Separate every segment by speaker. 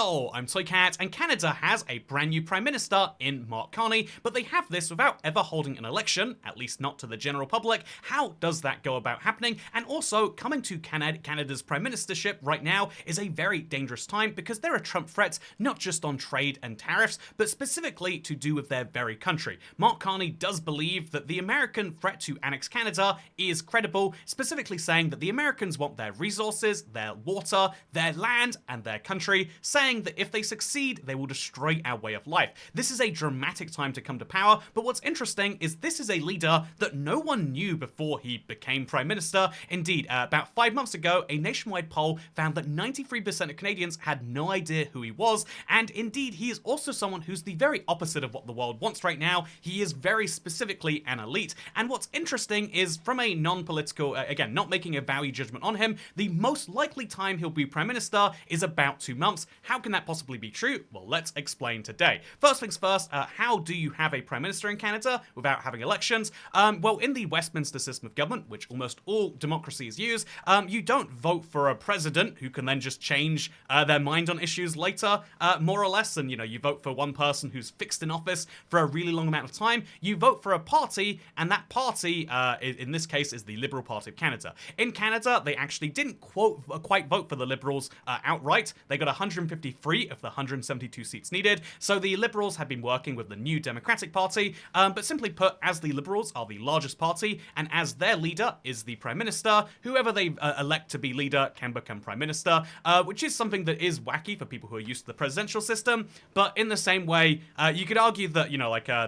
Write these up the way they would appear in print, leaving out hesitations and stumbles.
Speaker 1: Hello, I'm Toycat, and Canada has a brand new Prime Minister in Mark Carney, but they have this without ever holding an election, at least not to the general public. How does that go about happening? And also, coming to Canada's Prime Ministership right now is a very dangerous time because there are Trump threats not just on trade and tariffs, but specifically to do with their very country. Mark Carney does believe that the American threat to annex Canada is credible, specifically saying that the Americans want their resources, their water, their land, and their country, saying that if they succeed, they will destroy our way of life. This is a dramatic time to come to power, but what's interesting is this is a leader that no one knew before he became Prime Minister. Indeed, about 5 months ago, a nationwide poll found that 93% of Canadians had no idea who he was, and indeed, he is also someone who's the very opposite of what the world wants right now. He is very specifically an elite, and what's interesting is from a non-political, again, not making a value judgment on him, the most likely time he'll be Prime Minister is about 2 months. How can that possibly be true? Well, let's explain today. First things first, how do you have a Prime Minister in Canada without having elections? Well, in the Westminster system of government, which almost all democracies use, you don't vote for a president who can then just change their mind on issues later, more or less, and you vote for one person who's fixed in office for a really long amount of time. You vote for a party, and that party, in this case, is the Liberal Party of Canada. In Canada, they actually didn't quite vote for the Liberals outright. They got 153 of the 172 seats needed, so the Liberals had been working with the New Democratic Party, but simply put, as the Liberals are the largest party, and as their leader is the Prime Minister, whoever they elect to be leader can become Prime Minister, which is something that is wacky for people who are used to the presidential system, but in the same way, you could argue that,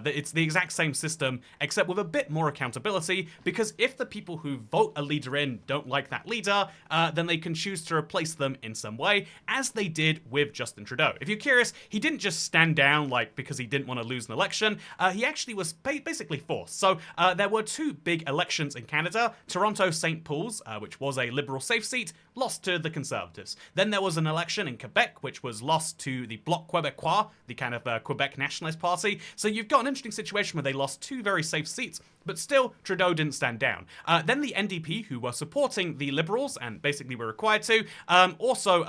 Speaker 1: it's the exact same system, except with a bit more accountability, because if the people who vote a leader in don't like that leader, then they can choose to replace them in some way, as they did with Justin Trudeau. If you're curious, he didn't just stand down because he didn't want to lose an election. He actually was basically forced. So there were two big elections in Canada. Toronto-St. Paul's, which was a Liberal safe seat, lost to the Conservatives. Then there was an election in Quebec, which was lost to the Bloc Québécois, the kind of Quebec Nationalist Party. So you've got an interesting situation where they lost two very safe seats, but still, Trudeau didn't stand down. Then the NDP, who were supporting the Liberals, and basically were required to, also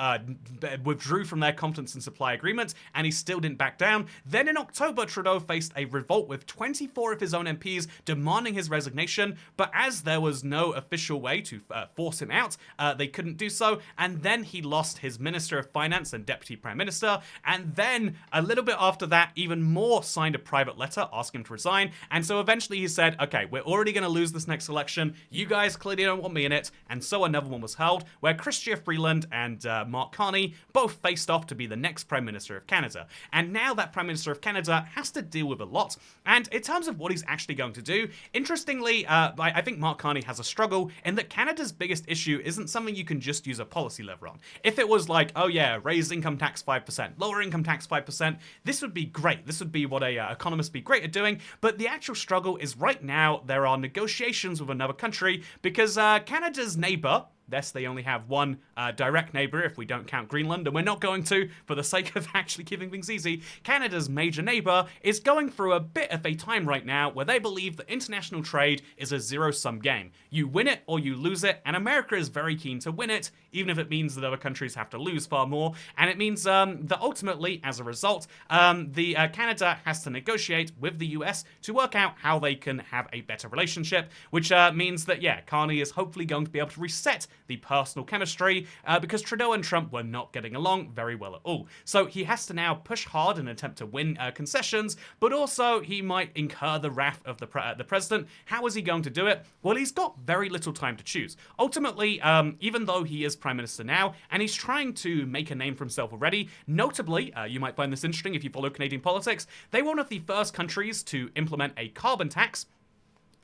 Speaker 1: withdrew from their confidence and supply agreement, and he still didn't back down. Then in October, Trudeau faced a revolt with 24 of his own MPs demanding his resignation, but as there was no official way to force him out, they couldn't do so, and then he lost his Minister of Finance and Deputy Prime Minister, and then a little bit after that, even more signed a private letter asking him to resign, and so eventually he said, okay, we're already going to lose this next election, you guys clearly don't want me in it, and so another one was held, where Chrystia Freeland and Mark Carney both faced off to be the next Prime Minister of Canada. And now that Prime Minister of Canada has to deal with a lot, and in terms of what he's actually going to do, interestingly, I think Mark Carney has a struggle in that Canada's biggest issue isn't something you can just use a policy lever on. If it was like, oh yeah, raise income tax 5%, lower income tax 5%, this would be great. This would be what economists be great at doing, but the actual struggle is right now there are negotiations with another country because Canada's neighbor, yes, they only have one direct neighbor if we don't count Greenland, and we're not going to for the sake of actually keeping things easy. Canada's major neighbor is going through a bit of a time right now where they believe that international trade is a zero-sum game. You win it or you lose it, and America is very keen to win it, even if it means that other countries have to lose far more, and it means that ultimately, as a result, Canada has to negotiate with the US to work out how they can have a better relationship, which means that, yeah, Carney is hopefully going to be able to reset the personal chemistry because Trudeau and Trump were not getting along very well at all. So he has to now push hard and attempt to win concessions, but also he might incur the wrath of the president. How is he going to do it? Well, he's got very little time to choose. Ultimately, even though he is Prime Minister now, and he's trying to make a name for himself already, notably, you might find this interesting if you follow Canadian politics, they were one of the first countries to implement a carbon tax.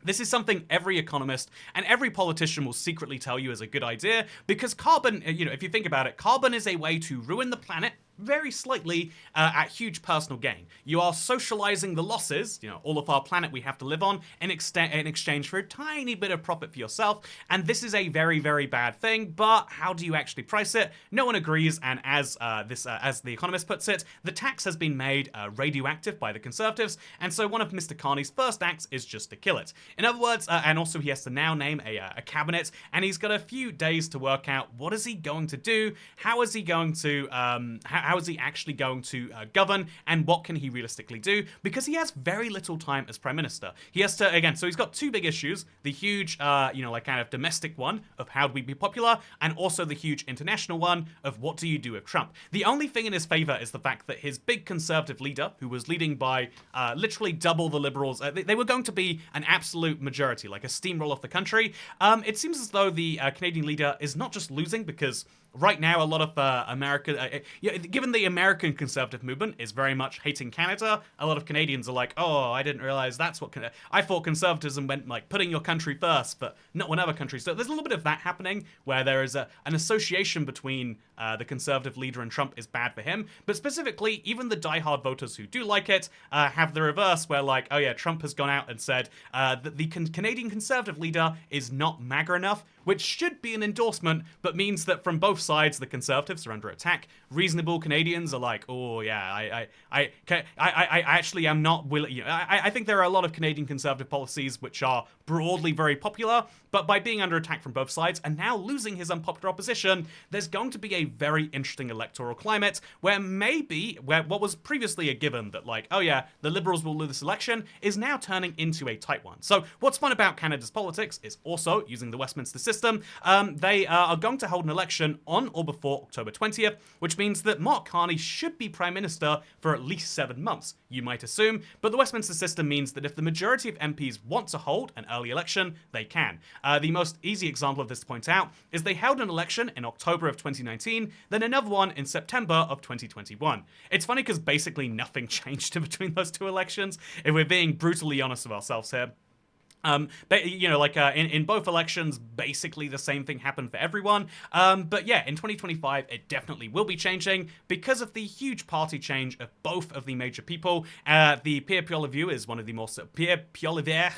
Speaker 1: This is something every economist and every politician will secretly tell you is a good idea because carbon, if you think about it, carbon is a way to ruin the planet very slightly at huge personal gain. You are socializing the losses, all of our planet we have to live on, in exchange for a tiny bit of profit for yourself, and this is a very, very bad thing, but how do you actually price it? No one agrees, and as The Economist puts it, the tax has been made radioactive by the Conservatives, and so one of Mr. Carney's first acts is just to kill it. In other words, and also he has to now name a cabinet, and he's got a few days to work out what is he going to do, how is he going to, how is he actually going to govern, and what can he realistically do? Because he has very little time as prime minister. He has to, again, so he's got two big issues: the huge, like kind of domestic one of how do we be popular, and also the huge international one of what do you do with Trump. The only thing in his favor is the fact that his big conservative leader, who was leading by literally double the Liberals, they were going to be an absolute majority, like a steamroll of the country. It seems as though the Canadian leader is not just losing because right now a lot of given the American conservative movement is very much hating Canada, a lot of Canadians are like, oh, I didn't realize that's what I thought conservatism meant, like putting your country first, but not one other country. So there's a little bit of that happening where there is an association between the conservative leader and Trump is bad for him. But specifically, even the diehard voters who do like it have the reverse, where like, oh yeah, Trump has gone out and said that the Canadian conservative leader is not MAGA enough, which should be an endorsement, but means that from both sides, the conservatives are under attack. Reasonable Canadians are like, oh yeah, I actually am not willing. You know, I think there are a lot of Canadian conservative policies which are broadly very popular, but by being under attack from both sides and now losing his unpopular opposition, there's going to be a very interesting electoral climate where what was previously a given that like, oh yeah, the Liberals will lose this election is now turning into a tight one. So what's fun about Canada's politics is also using the Westminster system. They are going to hold an election on or before October 20th, which means that Mark Carney should be Prime Minister for at least 7 months, you might assume, but the Westminster system means that if the majority of MPs want to hold an early election, they can. The most easy example of this to point out is they held an election in October of 2019, then another one in September of 2021. It's funny because basically nothing changed in between those two elections, if we're being brutally honest with ourselves here. In both elections, basically the same thing happened for everyone. But yeah, in 2025, it definitely will be changing because of the huge party change of both of the major people. The Pierre Poilievre is one of the most... Pierre Poilievre,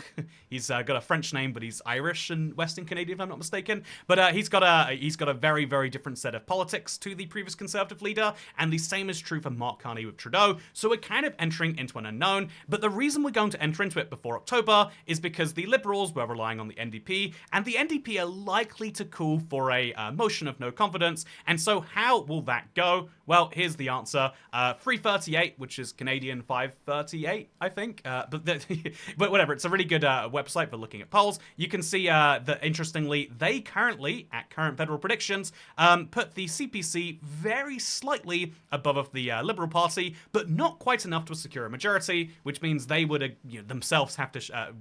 Speaker 1: he's got a French name, but he's Irish and Western Canadian, if I'm not mistaken. But he's got a very, very different set of politics to the previous Conservative leader, and the same is true for Mark Carney with Trudeau. So we're kind of entering into an unknown, but the reason we're going to enter into it before October is because the Liberals were relying on the NDP, and the NDP are likely to call for a motion of no confidence. And so how will that go? Well, here's the answer. 338, which is Canadian 538, I think. But whatever, it's a really good website for looking at polls. You can see that, interestingly, they currently, at current federal predictions, put the CPC very slightly above the Liberal Party, but not quite enough to secure a majority, which means they would themselves have to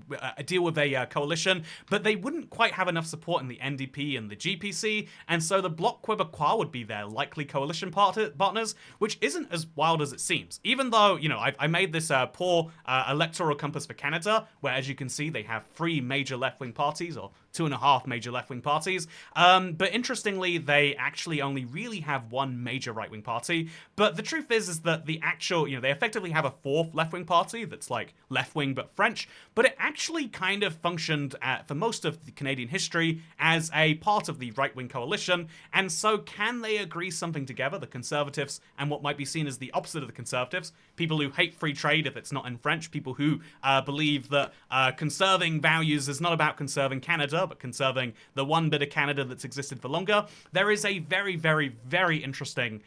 Speaker 1: deal with a coalition, but they wouldn't quite have enough support in the NDP and the GPC, and so the Bloc Québécois would be their likely coalition partners, which isn't as wild as it seems. Even though, I made this poor electoral compass for Canada, where, as you can see, they have 3 major left-wing parties, or 2.5 major left-wing parties. But interestingly, they actually only really have 1 major right-wing party. But the truth is that the actual, they effectively have a 4th left-wing party that's like left-wing but French, but it actually kind of functioned for most of the Canadian history as a part of the right-wing coalition. And so can they agree something together, the Conservatives and what might be seen as the opposite of the Conservatives, people who hate free trade if it's not in French, people who believe that conserving values is not about conserving Canada, but conserving the one bit of Canada that's existed for longer. There is a very, very, very interesting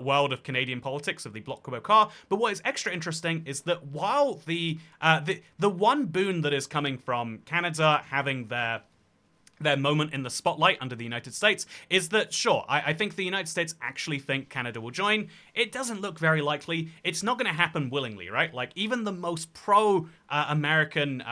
Speaker 1: world of Canadian politics of the Bloc Québécois. But what is extra interesting is that while the one boon that is coming from Canada having their moment in the spotlight under the United States is that, sure, I think the United States actually think Canada will join. It doesn't look very likely. It's not going to happen willingly, right? Like, even the most pro-American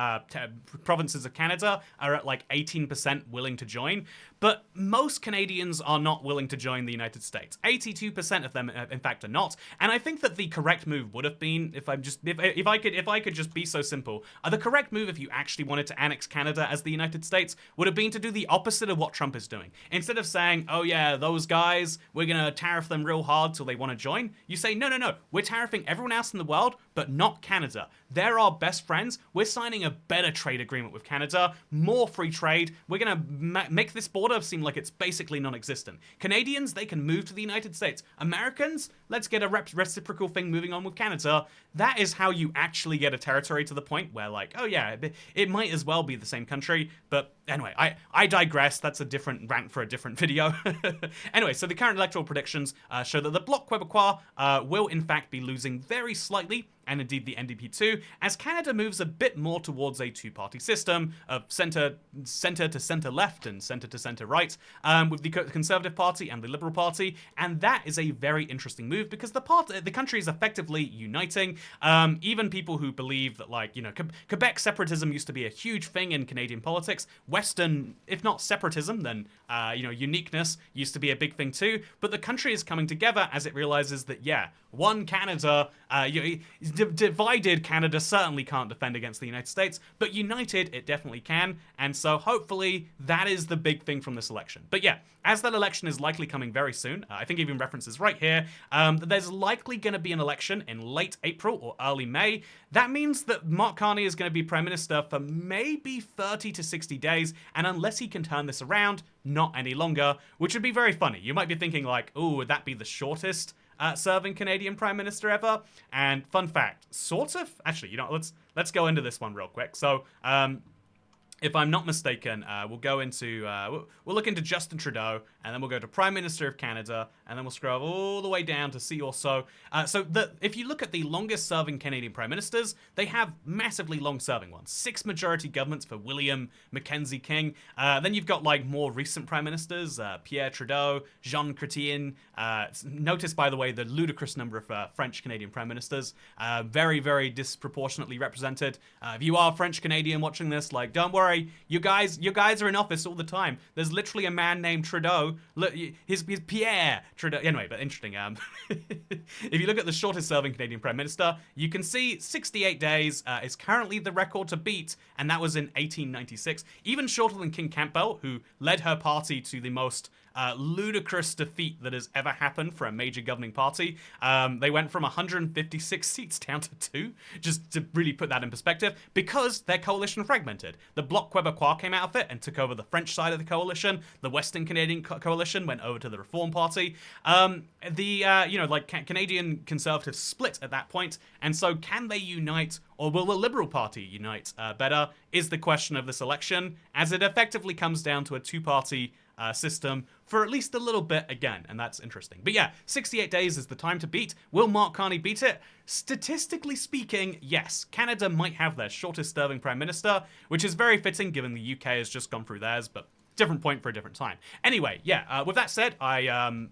Speaker 1: provinces of Canada are at like 18% willing to join. But most Canadians are not willing to join the United States. 82% of them, in fact, are not. And I think that the correct move would have been, if I could just be so simple, the correct move if you actually wanted to annex Canada as the United States would have been to do the opposite of what Trump is doing. Instead of saying, oh yeah, those guys, we're going to tariff them real hard till they want to join, you say, no, we're tariffing everyone else in the world, but not Canada. They're our best friends. We're signing a better trade agreement with Canada, more free trade. We're going to make this border seem like it's basically non-existent. Canadians, they can move to the United States. Americans, let's get a reciprocal thing moving on with Canada. That is how you actually get a territory to the point where, like, oh yeah, it might as well be the same country, but Anyway, I digress. That's a different rant for a different video. Anyway, so the current electoral predictions show that the Bloc Québécois will in fact be losing very slightly, and indeed the NDP too, as Canada moves a bit more towards a two-party system of centre to centre left and centre to centre right, with the Conservative Party and the Liberal Party, and that is a very interesting move because the country is effectively uniting. Even people who believe that, like, you know, Quebec separatism used to be a huge thing in Canadian politics. Western, if not separatism, then you know, uniqueness used to be a big thing too. But the country is coming together as it realizes that, yeah, one Canada, divided Canada certainly can't defend against the United States, but united it definitely can. And so hopefully that is the big thing from this election. But yeah, as that election is likely coming very soon, I think even references right here, that there's likely going to be an election in late April or early May. That means that Mark Carney is going to be Prime Minister for maybe 30 to 60 days, and unless he can turn this around, not any longer, which would be very funny. You might be thinking like, oh, would that be the shortest serving Canadian Prime Minister ever? And fun fact, sort of. Actually, you know, let's go into this one real quick. So, if I'm not mistaken, we'll go into, we'll look into Justin Trudeau, and then we'll go to Prime Minister of Canada, and then we'll scroll all the way down to see also. If you look at the longest serving Canadian Prime Ministers, they have massively long serving ones. 6 majority governments for William Mackenzie King. Then you've got like more recent Prime Ministers, Pierre Trudeau, Jean Chrétien. Notice, by the way, the ludicrous number of French Canadian Prime Ministers. Very, very disproportionately represented. If you are French Canadian watching this, like, don't worry. You guys are in office all the time. There's literally a man named Trudeau. Look, he's Pierre Trudeau. Anyway, but interesting. If you look at the shortest serving Canadian Prime Minister, you can see 68 days is currently the record to beat, and that was in 1896. Even shorter than King Campbell, who led her party to the most ludicrous defeat that has ever happened for a major governing party. They went from 156 seats down to 2, just to really put that in perspective, because their coalition fragmented. The Bloc Québécois came out of it and took over the French side of the coalition. The Western Canadian coalition went over to the Reform Party. Canadian Conservatives split at that point, and so can they unite, or will the Liberal Party unite better, is the question of this election, as it effectively comes down to a two-party system for at least a little bit again, and that's interesting. But yeah, 68 days is the time to beat. Will Mark Carney beat it? Statistically speaking, yes. Canada might have their shortest serving Prime Minister, which is very fitting given the UK has just gone through theirs, but different point for a different time. Anyway, yeah, with that said,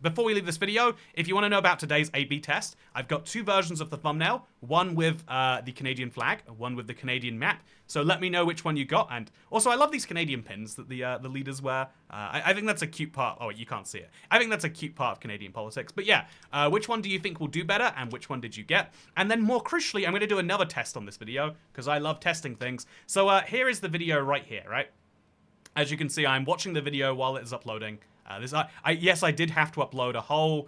Speaker 1: before we leave this video, if you want to know about today's A/B test, I've got 2 versions of the thumbnail, one with the Canadian flag, one with the Canadian map. So let me know which one you got. And also, I love these Canadian pins that the leaders wear. I think that's a cute part. Oh, you can't see it. I think that's a cute part of Canadian politics. But yeah, which one do you think will do better, and which one did you get? And then more crucially, I'm going to do another test on this video, because I love testing things. So here is the video right here, right? As you can see, I'm watching the video while it is uploading. Yes, I did have to upload a whole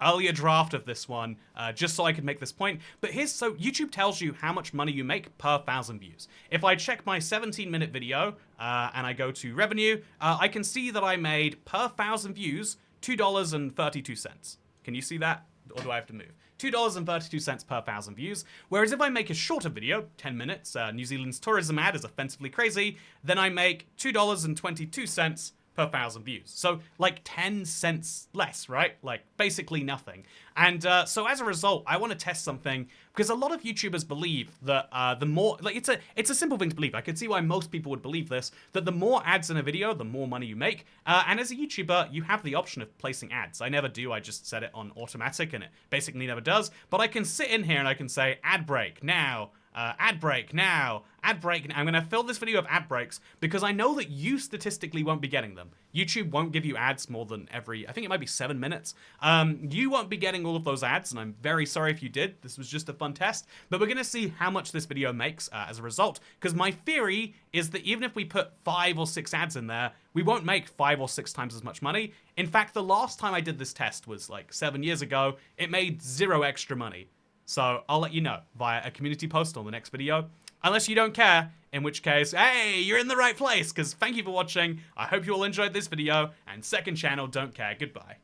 Speaker 1: earlier draft of this one just so I could make this point. But so YouTube tells you how much money you make per 1,000 views. If I check my 17-minute video and I go to revenue, I can see that I made per 1,000 views $2.32. Can you see that? Or do I have to move? $2.32 per 1,000 views. Whereas if I make a shorter video, 10 minutes, New Zealand's tourism ad is offensively crazy, then I make $2.22 per 1,000 views. So like 10 cents less, right? Like basically nothing. And so as a result, I want to test something, because a lot of YouTubers believe that the more, like it's a simple thing to believe. I can see why most people would believe this, that the more ads in a video, the more money you make. And as a YouTuber, you have the option of placing ads. I never do. I just set it on automatic and it basically never does. But I can sit in here and I can say ad break now. Ad break now, ad break now. I'm going to fill this video of ad breaks because I know that you statistically won't be getting them. YouTube won't give you ads more than every, I think it might be 7 minutes. You won't be getting all of those ads, and I'm very sorry if you did. This was just a fun test, but we're going to see how much this video makes as a result, because my theory is that even if we put 5 or 6 ads in there, we won't make 5 or 6 times as much money. In fact, the last time I did this test was like 7 years ago. It made 0 extra money. So I'll let you know via a community post on the next video. Unless you don't care, in which case, hey, you're in the right place, because thank you for watching. I hope you all enjoyed this video, and second channel, don't care. Goodbye.